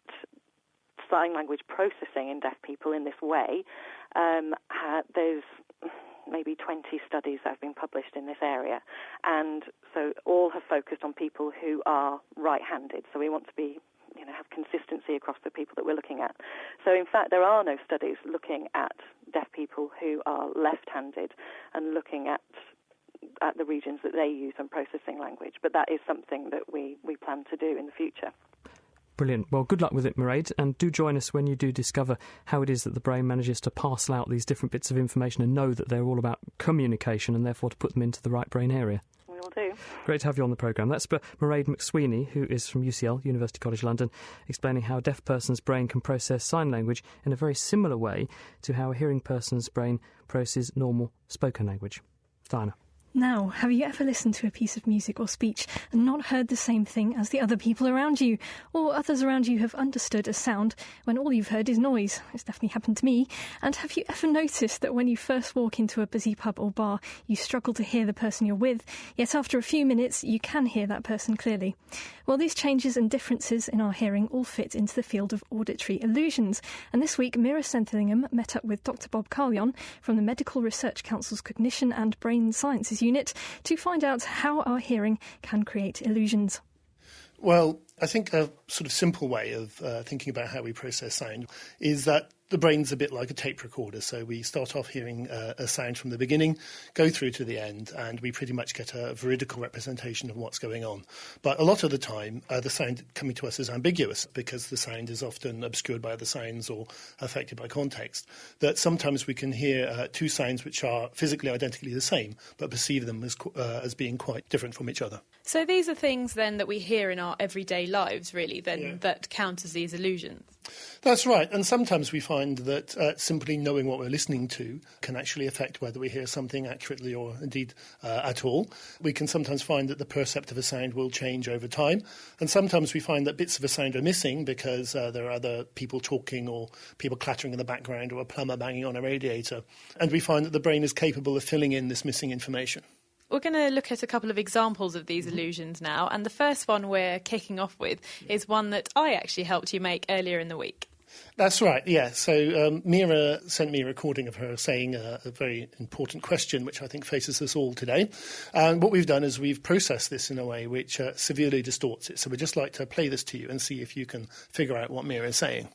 sign language processing in deaf people in this way, there's maybe 20 studies that have been published in this area, and so all have focused on people who are right-handed. So we want to be have consistency across the people that we're looking at. So in fact, there are no studies looking at deaf people who are left-handed and looking at the regions that they use in processing language. But that is something that we plan to do in the future. Brilliant. Well, good luck with it, Mairead, and do join us when you do discover how it is that the brain manages to parcel out these different bits of information and know that they're all about communication and therefore to put them into the right brain area. Will do. Great to have you on the programme. That's Mairead McSweeney, who is from UCL, University College London, explaining how a deaf person's brain can process sign language in a very similar way to how a hearing person's brain processes normal spoken language. Diana. Now, have you ever listened to a piece of music or speech and not heard the same thing as the other people around you? Or others around you have understood a sound when all you've heard is noise? It's definitely happened to me. And have you ever noticed that when you first walk into a busy pub or bar, you struggle to hear the person you're with, yet after a few minutes you can hear that person clearly? Well, these changes and differences in our hearing all fit into the field of auditory illusions. And this week, Mira Senthillingham met up with Dr. Bob Carlyon from the Medical Research Council's Cognition and Brain Sciences Unit to find out how our hearing can create illusions. Well, I think a sort of simple way of thinking about how we process sound is that The brain's a bit like a tape recorder, so we start off hearing a sound from the beginning, go through to the end, and we pretty much get a veridical representation of what's going on. But a lot of the time, the sound coming to us is ambiguous because the sound is often obscured by other sounds or affected by context. That sometimes we can hear two sounds which are physically identically the same, but perceive them as being quite different from each other. So these are things then that we hear in our everyday lives, really, then that count as these illusions? That's right, and sometimes we find that simply knowing what we're listening to can actually affect whether we hear something accurately or indeed at all. We can sometimes find that the percept of a sound will change over time, and sometimes we find that bits of a sound are missing because there are other people talking or people clattering in the background or a plumber banging on a radiator, and we find that the brain is capable of filling in this missing information. We're going to look at a couple of examples of these illusions now, and the first one we're kicking off with is one that I actually helped you make earlier in the week. That's right, yeah. So Mira sent me a recording of her saying a very important question, which I think faces us all today. And what we've done is we've processed this in a way which severely distorts it. So we'd just like to play this to you and see if you can figure out what Mira is saying.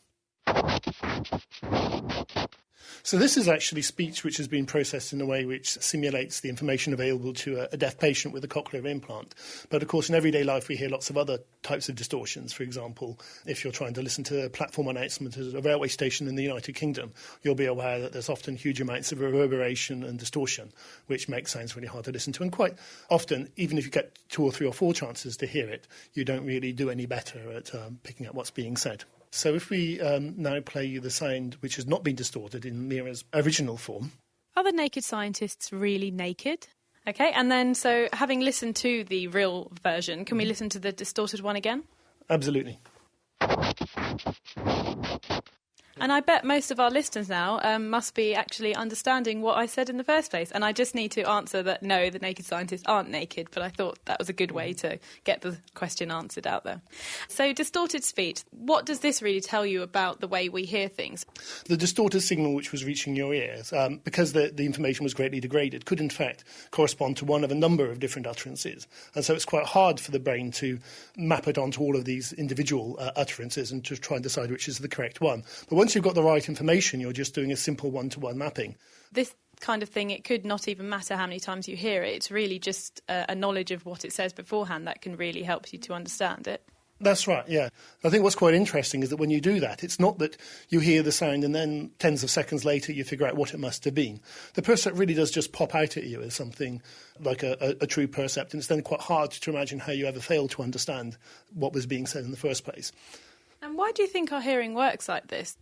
So this is actually speech which has been processed in a way which simulates the information available to a deaf patient with a cochlear implant. But of course, in everyday life, we hear lots of other types of distortions. For example, if you're trying to listen to a platform announcement at a railway station in the United Kingdom, you'll be aware that there's often huge amounts of reverberation and distortion, which makes sounds really hard to listen to. And quite often, even if you get 2 or 3 or 4 chances to hear it, you don't really do any better at picking up what's being said. So if we now play you the sound which has not been distorted in Mira's original form. Are the naked scientists really naked? OK, and then so having listened to the real version, can we listen to the distorted one again? Absolutely. And I bet most of our listeners now must be actually understanding what I said in the first place. And I just need to answer that no, the naked scientists aren't naked, but I thought that was a good way to get the question answered out there. So distorted speech, what does this really tell you about the way we hear things? The distorted signal which was reaching your ears, because the information was greatly degraded, could in fact correspond to one of a number of different utterances. And so it's quite hard for the brain to map it onto all of these individual utterances and to try and decide which is the correct one. But once you've got the right information, you're just doing a simple one-to-one mapping. This kind of thing, it could not even matter how many times you hear it. It's really just a knowledge of what it says beforehand that can really help you to understand it. That's right, yeah. I think what's quite interesting is that when you do that, it's not that you hear the sound and then tens of seconds later you figure out what it must have been. The percept really does just pop out at you as something like a true percept, and it's then quite hard to imagine how you ever failed to understand what was being said in the first place. And why do you think our hearing works like this?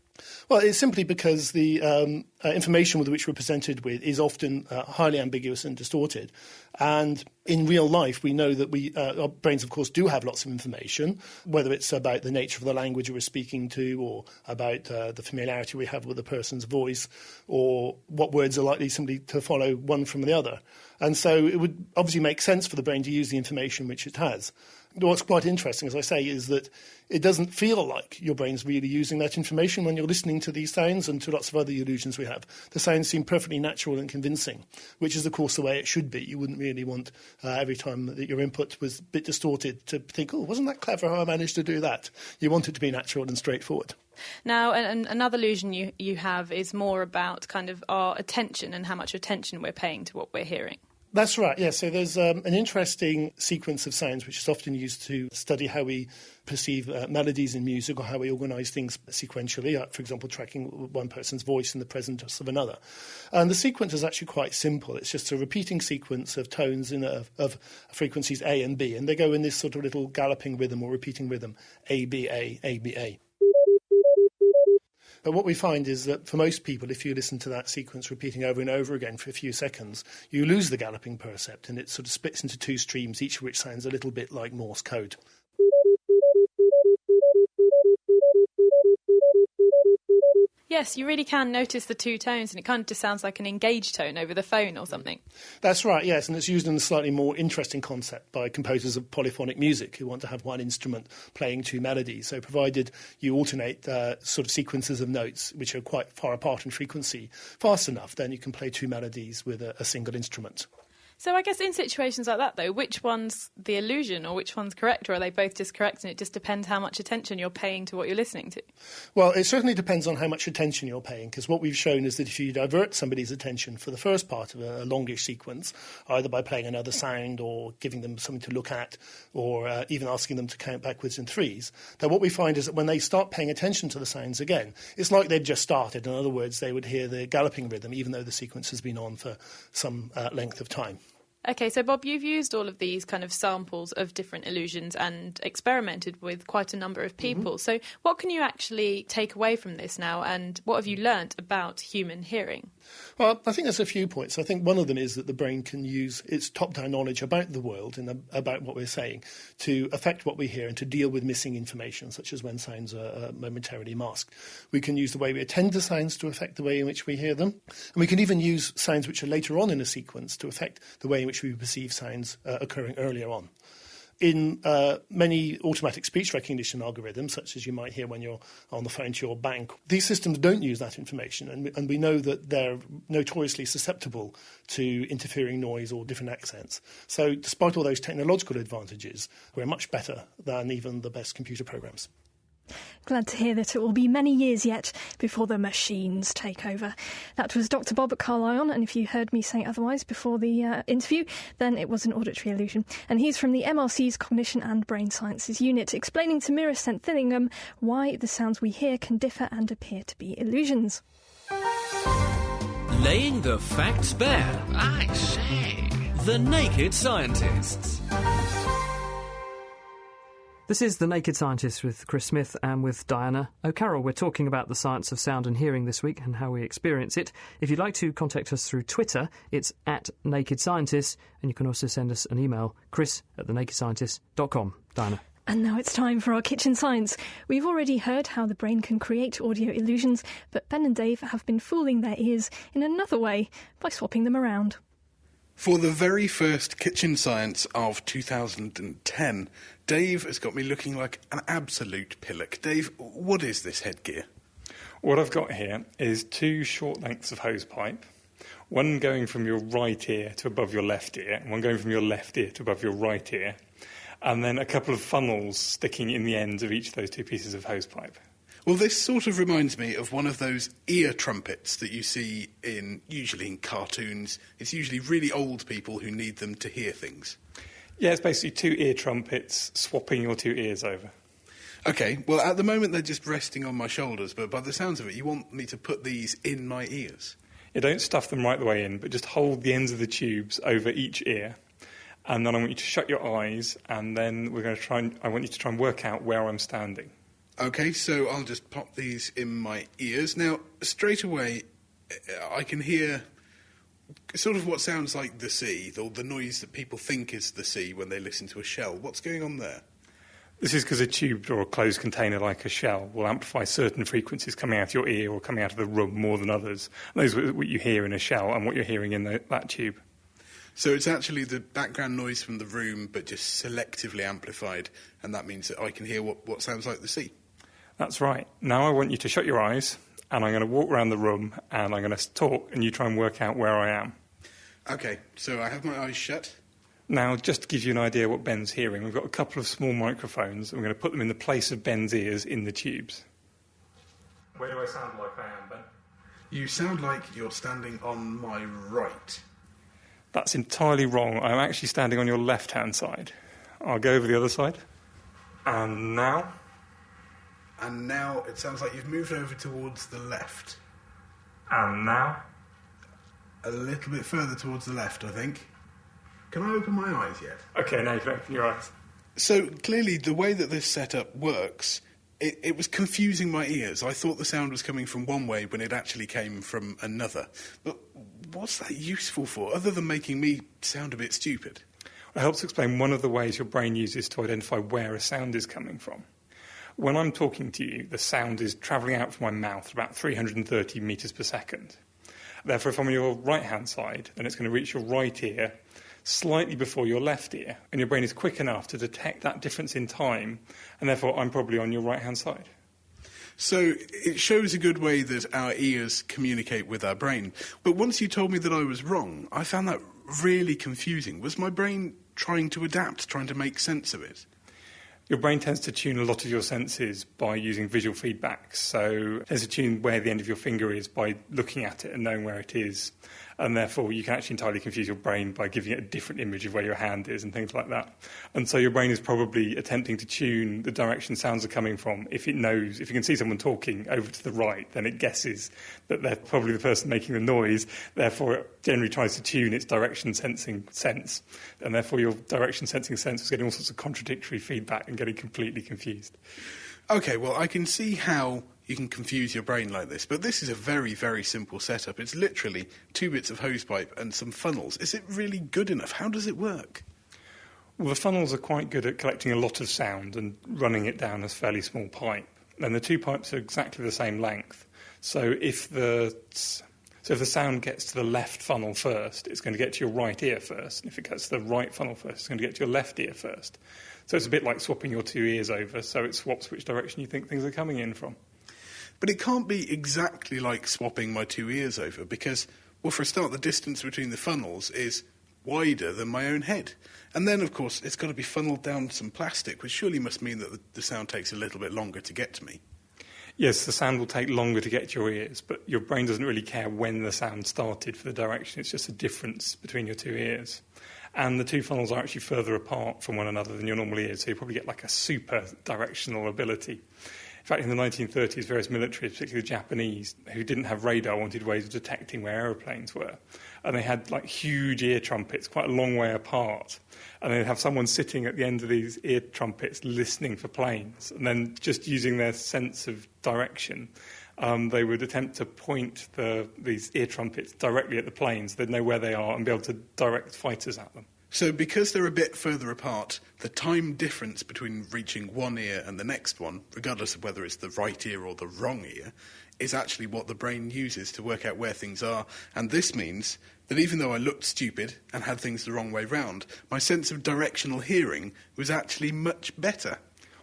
Well, it's simply because the information with which we're presented with is often highly ambiguous and distorted. And in real life, we know that our brains, of course, do have lots of information, whether it's about the nature of the language we're speaking to or about the familiarity we have with a person's voice or what words are likely simply to follow one from the other. And so it would obviously make sense for the brain to use the information which it has. What's quite interesting, as I say, is that it doesn't feel like your brain's really using that information when you're listening to these sounds and to lots of other illusions we have. The sounds seem perfectly natural and convincing, which is, of course, the way it should be. You wouldn't really want every time that your input was a bit distorted to think, oh, wasn't that clever how I managed to do that? You want it to be natural and straightforward. Now, another illusion you have is more about kind of our attention and how much attention we're paying to what we're hearing. That's right, yes. So there's an interesting sequence of sounds which is often used to study how we perceive melodies in music or how we organise things sequentially, for example, tracking one person's voice in the presence of another. And the sequence is actually quite simple. It's just a repeating sequence of tones of frequencies A and B, and they go in this sort of little galloping rhythm or repeating rhythm, A, B, A, A, B, A. But what we find is that for most people, if you listen to that sequence repeating over and over again for a few seconds, you lose the galloping percept, and it sort of splits into 2 streams, each of which sounds a little bit like Morse code. Yes, you really can notice the 2 tones, and it kind of just sounds like an engaged tone over the phone or something. That's right, yes, and it's used in a slightly more interesting concept by composers of polyphonic music who want to have one instrument playing 2 melodies. So provided you alternate sort of sequences of notes which are quite far apart in frequency fast enough, then you can play 2 melodies with a single instrument. So I guess in situations like that, though, which one's the illusion or which one's correct, or are they both just correct and it just depends how much attention you're paying to what you're listening to? Well, it certainly depends on how much attention you're paying, because what we've shown is that if you divert somebody's attention for the first part of a longish sequence, either by playing another sound or giving them something to look at, or even asking them to count backwards in threes, then what we find is that when they start paying attention to the sounds again, it's like they'd just started. In other words, they would hear the galloping rhythm, even though the sequence has been on for some length of time. OK, so Bob, you've used all of these kind of samples of different illusions and experimented with quite a number of people. Mm-hmm. So what can you actually take away from this now, and what have you learnt about human hearing? Well, I think there's a few points. I think one of them is that the brain can use its top-down knowledge about the world and about what we're saying to affect what we hear and to deal with missing information, such as when sounds are momentarily masked. We can use the way we attend to sounds to affect the way in which we hear them. And we can even use sounds which are later on in a sequence to affect the way in which we perceive sounds occurring earlier on. In many automatic speech recognition algorithms, such as you might hear when you're on the phone to your bank, these systems don't use that information, and we know that they're notoriously susceptible to interfering noise or different accents. So despite all those technological advantages, we're much better than even the best computer programs. Glad to hear that it will be many years yet before the machines take over. That was Dr. Bob Carlyon, and if you heard me say otherwise before the interview, then it was an auditory illusion. And he's from the MRC's Cognition and Brain Sciences unit, explaining to Mira St-Thillingham why the sounds we hear can differ and appear to be illusions. Laying the facts bare. I say. The Naked Scientists. This is The Naked Scientists with Chris Smith and with Diana O'Carroll. We're talking about the science of sound and hearing this week and how we experience it. If you'd like to contact us through Twitter, it's @NakedScientists, and you can also send us an email, chris@thenakedscientists.com. Diana. And now it's time for our kitchen science. We've already heard how the brain can create audio illusions, but Ben and Dave have been fooling their ears in another way by swapping them around. For the very first kitchen science of 2010, Dave has got me looking like an absolute pillock. Dave, what is this headgear? What I've got here is two short lengths of hose pipe, one going from your right ear to above your left ear, and one going from your left ear to above your right ear, and then a couple of funnels sticking in the ends of each of those two pieces of hose pipe. Well, this sort of reminds me of one of those ear trumpets that you see usually in cartoons. It's usually really old people who need them to hear things. Yeah, it's basically two ear trumpets swapping your two ears over. OK, well, at the moment they're just resting on my shoulders, but by the sounds of it, you want me to put these in my ears? You don't stuff them right the way in, but just hold the ends of the tubes over each ear. And then I want you to shut your eyes, and then I want you to try and work out where I'm standing. OK, so I'll just pop these in my ears. Now, straight away, I can hear sort of what sounds like the sea, or the noise that people think is the sea when they listen to a shell. What's going on there? This is because a tube or a closed container like a shell will amplify certain frequencies coming out of your ear or coming out of the room more than others. And those are what you hear in a shell and what you're hearing in that tube. So it's actually the background noise from the room, but just selectively amplified, and that means that I can hear what sounds like the sea. That's right. Now I want you to shut your eyes, and I'm going to walk around the room, and I'm going to talk, and you try and work out where I am. OK, so I have my eyes shut. Now, just to give you an idea what Ben's hearing, we've got a couple of small microphones, and we're going to put them in the place of Ben's ears in the tubes. Where do I sound like I am, Ben? You sound like you're standing on my right. That's entirely wrong. I'm actually standing on your left-hand side. I'll go over the other side. And now? And now it sounds like you've moved over towards the left. And now? A little bit further towards the left, I think. Can I open my eyes yet? OK, now you can open your eyes. So, clearly, the way that this setup works, it was confusing my ears. I thought the sound was coming from one way when it actually came from another. But what's that useful for, other than making me sound a bit stupid? It helps explain one of the ways your brain uses to identify where a sound is coming from. When I'm talking to you, the sound is travelling out from my mouth at about 330 metres per second. Therefore, if I'm on your right-hand side, then it's going to reach your right ear slightly before your left ear, and your brain is quick enough to detect that difference in time, and therefore I'm probably on your right-hand side. So it shows a good way that our ears communicate with our brain. But once you told me that I was wrong, I found that really confusing? Was my brain trying to adapt, trying to make sense of it? Your brain tends to tune a lot of your senses by using visual feedback. So it tends to tune where the end of your finger is by looking at it and knowing where it is. And therefore, you can actually entirely confuse your brain by giving it a different image of where your hand is and things like that. And so your brain is probably attempting to tune the direction sounds are coming from. If it can see someone talking over to the right, then it guesses that they're probably the person making the noise. Therefore, it generally tries to tune its direction sensing sense. And therefore, your direction sensing sense is getting all sorts of contradictory feedback and getting completely confused. OK, well, I can see how you can confuse your brain like this, but this is a very, very simple setup. It's literally 2 bits of hosepipe and some funnels. Is it really good enough? How does it work? Well, the funnels are quite good at collecting a lot of sound and running it down a fairly small pipe. And the 2 pipes are exactly the same length. So if the sound gets to the left funnel first, it's going to get to your right ear first. And if it gets to the right funnel first, it's going to get to your left ear first. So it's a bit like swapping your 2 ears over, so it swaps which direction you think things are coming in from. But it can't be exactly like swapping my 2 ears over because, well, for a start, the distance between the funnels is wider than my own head. And then, of course, it's got to be funneled down some plastic, which surely must mean that the sound takes a little bit longer to get to me. Yes, the sound will take longer to get to your ears, but your brain doesn't really care when the sound started for the direction. It's just a difference between your 2 ears. And the 2 funnels are actually further apart from one another than your normal ears, so you probably get like a super directional ability. In fact, in the 1930s, various militaries, particularly the Japanese, who didn't have radar, wanted ways of detecting where aeroplanes were. And they had like huge ear trumpets quite a long way apart. And they'd have someone sitting at the end of these ear trumpets listening for planes. And then just using their sense of direction, they would attempt to point these ear trumpets directly at the planes. They'd know where they are and be able to direct fighters at them. So because they're a bit further apart, the time difference between reaching one ear and the next one, regardless of whether it's the right ear or the wrong ear, is actually what the brain uses to work out where things are. And this means that even though I looked stupid and had things the wrong way round, my sense of directional hearing was actually much better.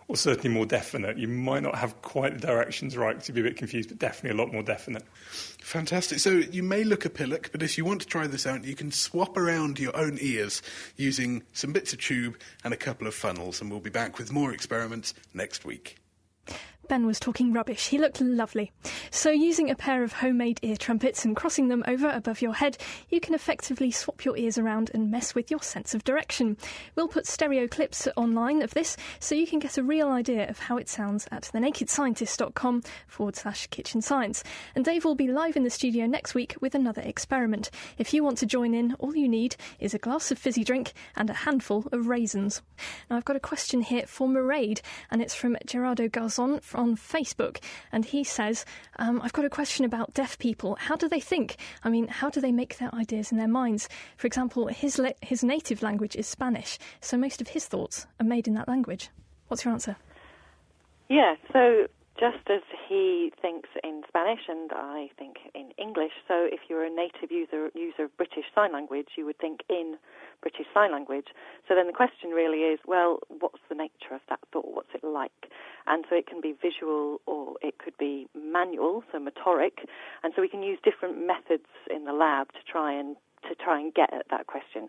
Or certainly more definite. You might not have quite the directions right to be a bit confused, but definitely a lot more definite. Fantastic. So you may look a pillock, but if you want to try this out, you can swap around your own ears using some bits of tube and a couple of funnels, and we'll be back with more experiments next week. Ben was talking rubbish. He looked lovely. So using a pair of homemade ear trumpets and crossing them over above your head, you can effectively swap your ears around and mess with your sense of direction. We'll put stereo clips online of this so you can get a real idea of how it sounds at thenakedscientist.com/kitchen science. And Dave will be live in the studio next week with another experiment. If you want to join in, all you need is a glass of fizzy drink and a handful of raisins. Now I've got a question here for Mairead, and it's from Gerardo Garzon on Facebook, and he says, I've got a question about deaf people. How do they think? I mean, how do they make their ideas in their minds? For example, his native language is Spanish, so most of his thoughts are made in that language. What's your answer? Yeah, so just as he thinks in Spanish and I think in English, so if you're a native user of British Sign Language, you would think in British Sign Language. So then the question really is, well, what's the nature of that thought? What's it like? And so it can be visual or it could be manual, so motoric. And so we can use different methods in the lab to try and get at that question.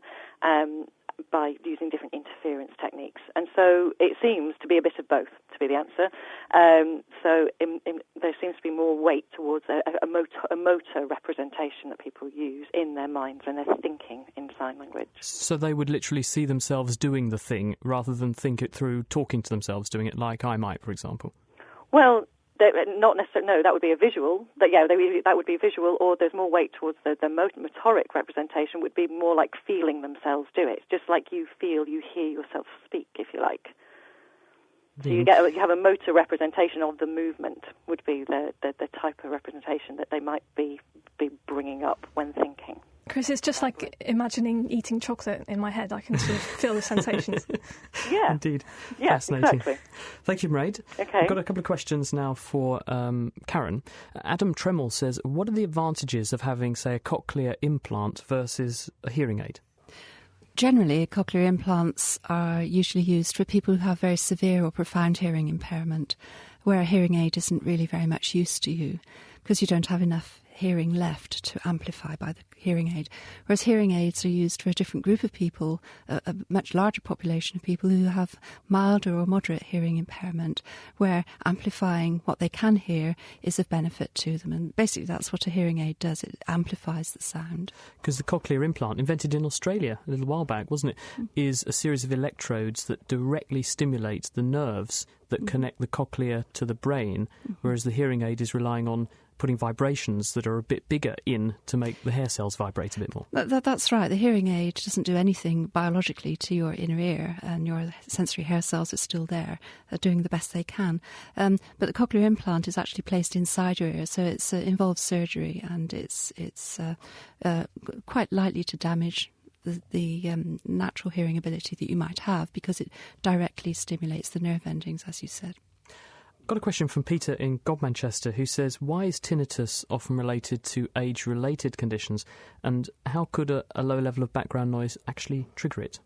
By using different interference techniques. And so it seems to be a bit of both, to be the answer. So there seems to be more weight towards a motor representation that people use in their minds when they're thinking in sign language. So they would literally see themselves doing the thing rather than think it through talking to themselves doing it, like I might, for example? Well, not necessarily. No, that would be a visual. But yeah, that would be visual. Or there's more weight towards the motoric representation. Would be more like feeling themselves do it. It's just like you hear yourself speak, if you like. So you have a motor representation of the movement. Would be the type of representation that they might be bringing up when thinking. Chris, it's just like imagining eating chocolate in my head. I can sort of feel the sensations. Yeah. Indeed. Yeah, fascinating. Exactly. Thank you, Mairead. Okay. I've got a couple of questions now for Karen. Adam Tremmell says, what are the advantages of having, say, a cochlear implant versus a hearing aid? Generally, cochlear implants are usually used for people who have very severe or profound hearing impairment, where a hearing aid isn't really very much use to you because you don't have enough hearing left to amplify by the hearing aid, whereas hearing aids are used for a different group of people, a much larger population of people who have milder or moderate hearing impairment, where amplifying what they can hear is of benefit to them. And basically that's what a hearing aid does, it amplifies the sound. Because the cochlear implant, invented in Australia a little while back, wasn't it, is a series of electrodes that directly stimulate the nerves that connect the cochlea to the brain, whereas the hearing aid is relying on putting vibrations that are a bit bigger in to make the hair cells vibrate a bit more. That's right. The hearing aid doesn't do anything biologically to your inner ear, and your sensory hair cells are still there, doing the best they can. But the cochlear implant is actually placed inside your ear, so it involves surgery, and it's quite likely to damage the natural hearing ability that you might have, because it directly stimulates the nerve endings, as you said. Got a question from Peter in Godmanchester, who says, why is tinnitus often related to age-related conditions, and how could a low level of background noise actually trigger it?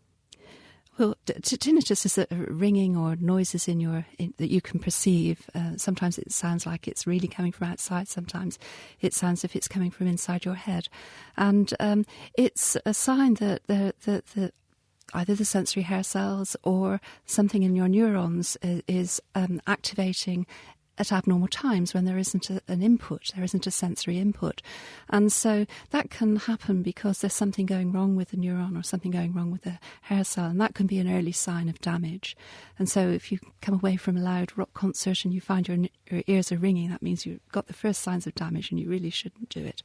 Well, tinnitus is ringing or noises that you can perceive. Sometimes it sounds like it's really coming from outside. Sometimes it sounds as if it's coming from inside your head. And it's a sign that either the sensory hair cells or something in your neurons is activating at abnormal times when there isn't an input, there isn't a sensory input. And so that can happen because there's something going wrong with the neuron or something going wrong with the hair cell, and that can be an early sign of damage. And so if you come away from a loud rock concert and you find your ears are ringing, that means you've got the first signs of damage and you really shouldn't do it.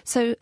So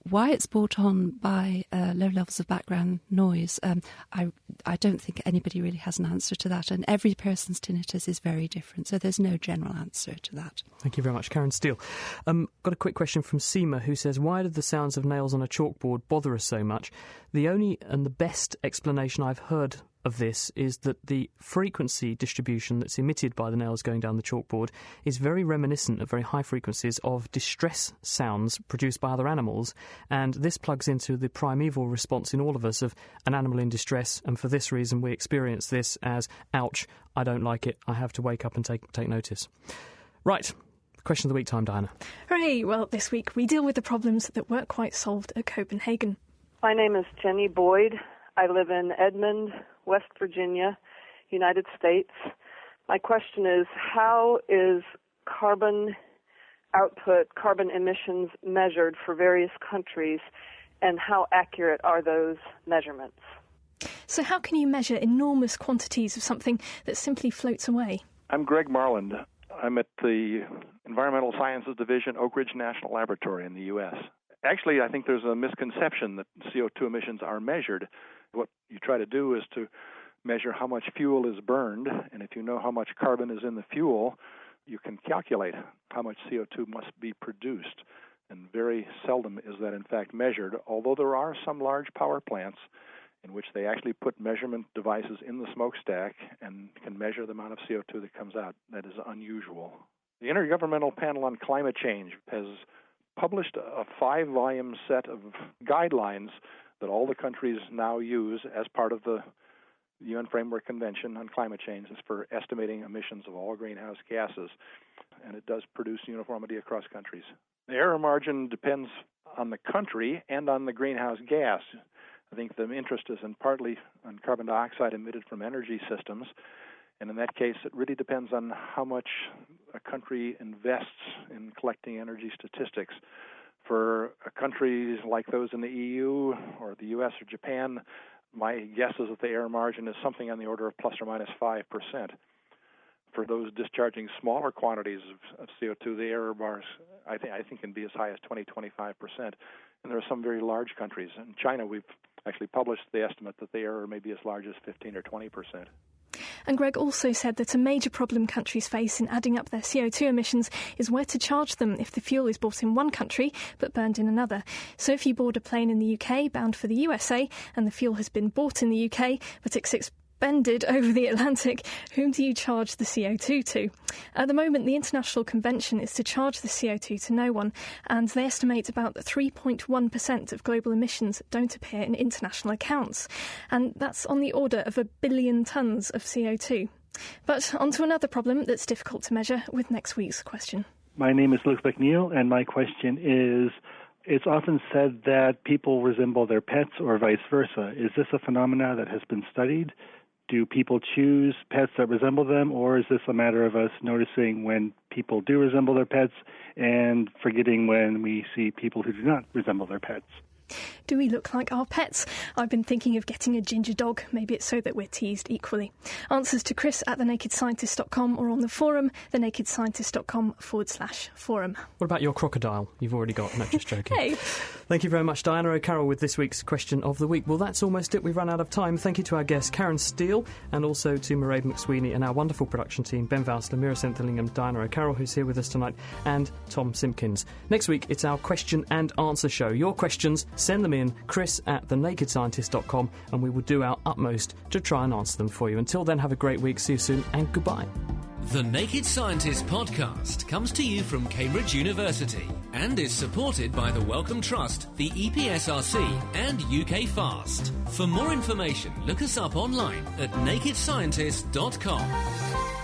why it's brought on by low levels of background noise, I don't think anybody really has an answer to that, and every person's tinnitus is very different, so there's no general answer to that. Thank you very much, Karen Steele. Got a quick question from Seema, who says, why do the sounds of nails on a chalkboard bother us so much? The only and the best explanation I've heard of this is that the frequency distribution that's emitted by the nails going down the chalkboard is very reminiscent at very high frequencies of distress sounds produced by other animals, and this plugs into the primeval response in all of us of an animal in distress, and for this reason we experience this as, ouch, I don't like it, I have to wake up and take notice. Right. Question of the week time, Diana. Hooray! Well, this week we deal with the problems that weren't quite solved at Copenhagen. My name is Jenny Boyd. I live in Edmond, West Virginia, United States. My question is, how is carbon output, carbon emissions measured for various countries, and how accurate are those measurements? So how can you measure enormous quantities of something that simply floats away? I'm Greg Marland. I'm at the Environmental Sciences Division, Oak Ridge National Laboratory in the U.S. Actually, I think there's a misconception that CO2 emissions are measured. What you try to do is to measure how much fuel is burned, and if you know how much carbon is in the fuel, you can calculate how much CO2 must be produced. And very seldom is that in fact measured, although there are some large power plants in which they actually put measurement devices in the smokestack and can measure the amount of CO2 that comes out. That is unusual. The Intergovernmental Panel on Climate Change has published a 5-volume set of guidelines that all the countries now use as part of the UN Framework Convention on Climate Change. Is for estimating emissions of all greenhouse gases, and it does produce uniformity across countries. The error margin depends on the country and on the greenhouse gas. I think the interest is partly on carbon dioxide emitted from energy systems, and in that case it really depends on how much a country invests in collecting energy statistics. For countries like those in the EU or the US or Japan, my guess is that the error margin is something on the order of plus or minus 5%. For those discharging smaller quantities of CO2, the error bars, I think can be as high as 20-25%. And there are some very large countries. In China, we've actually published the estimate that the error may be as large as 15 or 20%. And Greg also said that a major problem countries face in adding up their CO2 emissions is where to charge them if the fuel is bought in one country but burned in another. So if you board a plane in the UK bound for the USA and the fuel has been bought in the UK but it's expended over the Atlantic, whom do you charge the CO2 to? At the moment, the International Convention is to charge the CO2 to no one, and they estimate about 3.1% of global emissions don't appear in international accounts, and that's on the order of 1 billion tonnes of CO2. But on to another problem that's difficult to measure with next week's question. My name is Luke McNeil, and my question is, it's often said that people resemble their pets or vice versa. Is this a phenomena that has been studied? Do people choose pets that resemble them, or is this a matter of us noticing when people do resemble their pets and forgetting when we see people who do not resemble their pets? Do we look like our pets? I've been thinking of getting a ginger dog. Maybe it's so that we're teased equally. Answers to Chris at thenakedscientist.com or on the forum, thenakedscientist.com/forum. What about your crocodile? You've already got. No, just joking. Hey. Thank you very much, Diana O'Carroll, with this week's Question of the Week. Well, that's almost it. We've run out of time. Thank you to our guest, Karen Steele, and also to Mairead McSweeney and our wonderful production team, Ben Valsler, Mira Senthillingham, Diana O'Carroll, who's here with us tonight, and Tom Simpkins. Next week, it's our question and answer show. Your questions, send them in, Chris at thenakedscientist.com, and we will do our utmost to try and answer them for you. Until then, have a great week. See you soon, and goodbye. The Naked Scientist podcast comes to you from Cambridge University and is supported by the Wellcome Trust, the EPSRC and UK FAST. For more information, look us up online at nakedscientist.com.